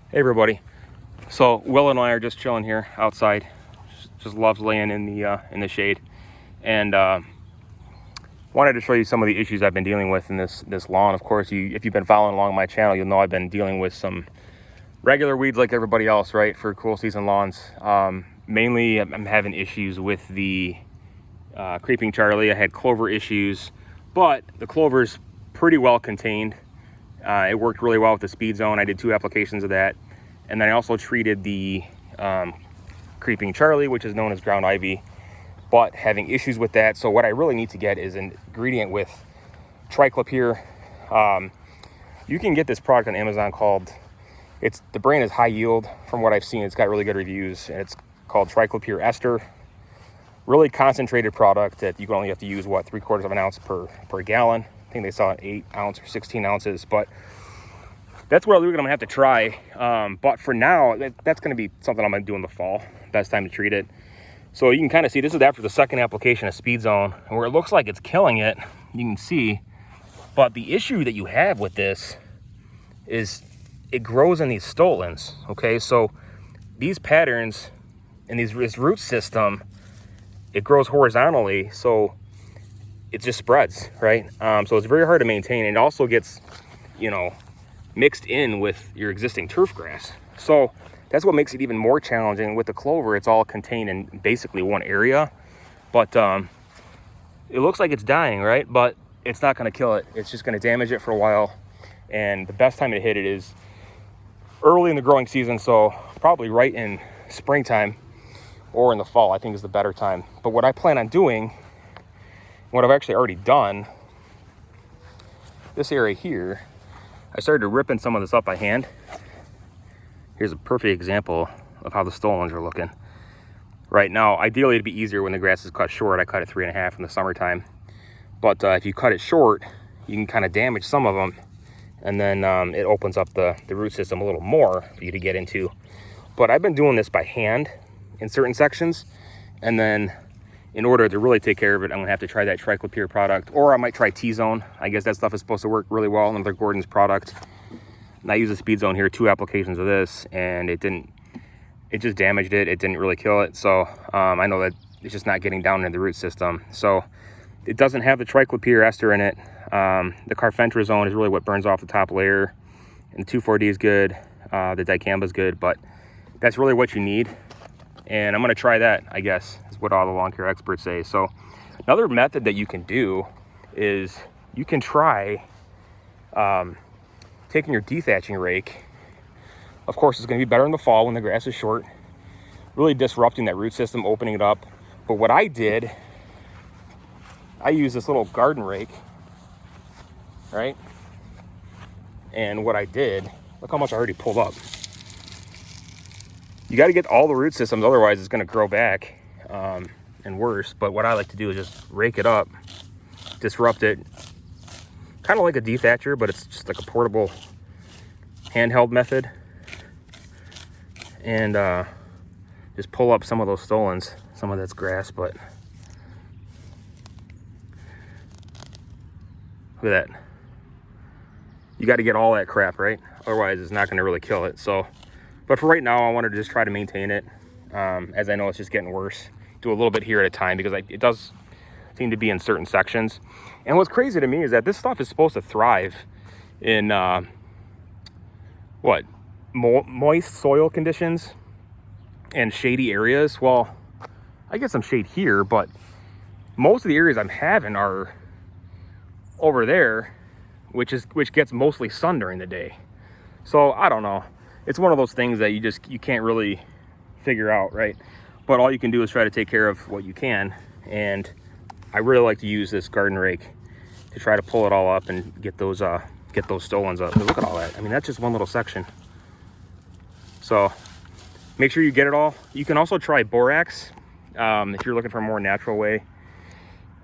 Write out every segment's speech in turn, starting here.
Hey everybody. So Will and I are just chilling here outside. Just loves laying in the shade, and wanted to show you some of the issues I've been dealing with in this lawn. Of course, if you've been following along my channel, you'll know I've been dealing with some regular weeds like everybody else, right? For cool season lawns. Mainly, I'm having issues with the creeping Charlie. I had clover issues, but the clover's pretty well contained. It worked really well with the SpeedZone. I did 2 applications of that. And then I also treated the creeping Charlie, which is known as ground ivy, but having issues with that. So what I really need to get is an ingredient with Triclopyr. You can get this product on Amazon called, the brand is High Yield. From what I've seen, it's got really good reviews. And it's called Triclopyr Ester. Really concentrated product that you only have to use, what, 3/4 of an ounce per gallon. I think they saw 8 ounce or 16 ounces, but that's what I'm going to have to try. But for now, that's going to be something I'm going to do in the fall. Best time to treat it. So you can kind of see, this is after the second application of SpeedZone, and where it looks like it's killing it, you can see. But the issue that you have with this is it grows in these stolons, okay? So these patterns and this root system, it grows horizontally, so it just spreads, right? So it's very hard to maintain. It also gets, mixed in with your existing turf grass. So that's what makes it even more challenging. With the clover, it's all contained in basically one area, but it looks like it's dying, right? But it's not going to kill it. It's just going to damage it for a while. And the best time to hit it is early in the growing season. So probably right in springtime or in the fall, I think is the better time. But what I plan on doing, what I've actually already done, this area here, I started ripping some of this up by hand. Here's a perfect example of how the stolons are looking. Right now, ideally it'd be easier when the grass is cut short. I cut it 3.5 in the summertime. But if you cut it short, you can kind of damage some of them. And then it opens up the root system a little more for you to get into. But I've been doing this by hand in certain sections. And then in order to really take care of it, I'm gonna have to try that Triclopyr product, or I might try T-Zone. I guess that stuff is supposed to work really well, another Gordon's product. And I use the SpeedZone here, 2 applications of this, and it just damaged it. It didn't really kill it. So I know that it's just not getting down into the root system. So it doesn't have the Triclopyr Ester in it. The carfentrazone is really what burns off the top layer, and the 2,4-D is good. The dicamba is good, but that's really what you need. And I'm gonna try that, I guess, is what all the lawn care experts say. So another method that you can do is you can try taking your dethatching rake. Of course, it's gonna be better in the fall when the grass is short, really disrupting that root system, opening it up. But what I did, I used this little garden rake, right? And what I did, look how much I already pulled up. You got to get all the root systems, otherwise it's going to grow back and worse. But what I like to do is just rake it up, disrupt it, kind of like a dethatcher, but it's just like a portable handheld method. And just pull up some of those stolons. Some of that's grass, but look at that. You got to get all that crap, right? Otherwise it's not going to really kill it. So, but for right now, I wanted to just try to maintain it, as I know it's just getting worse. Do a little bit here at a time, because it does seem to be in certain sections. And what's crazy to me is that this stuff is supposed to thrive in moist soil conditions and shady areas. Well, I get some shade here, but most of the areas I'm having are over there, which gets mostly sun during the day. So I don't know. It's one of those things that you can't really figure out, right? But all you can do is try to take care of what you can. And I really like to use this garden rake to try to pull it all up and get those stolons up. Look at all that. I mean, that's just one little section. So make sure you get it all. You can also try Borax if you're looking for a more natural way.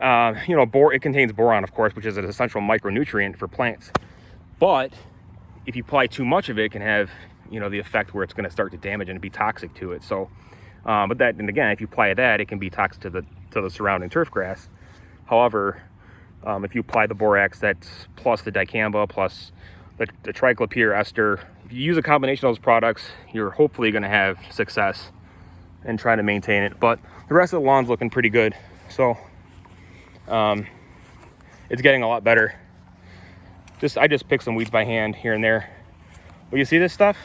It contains boron, of course, which is an essential micronutrient for plants. But if you apply too much of it, it can have the effect where it's going to start to damage and be toxic to it. So but that, and again, if you apply that, it can be toxic to the surrounding turf grass. However, if you apply the borax, that's plus the dicamba plus the Triclopyr Ester, if you use a combination of those products, you're hopefully going to have success in trying to maintain it. But the rest of the lawn's looking pretty good. So it's getting a lot better. I just pick some weeds by hand here and there. But you see this stuff?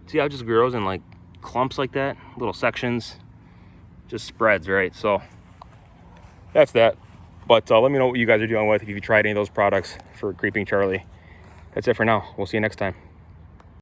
See how it just grows in like clumps like that, little sections, just spreads, right? So that's that. But let me know what you guys are dealing with if you've tried any of those products for Creeping Charlie. That's it for now. We'll see you next time.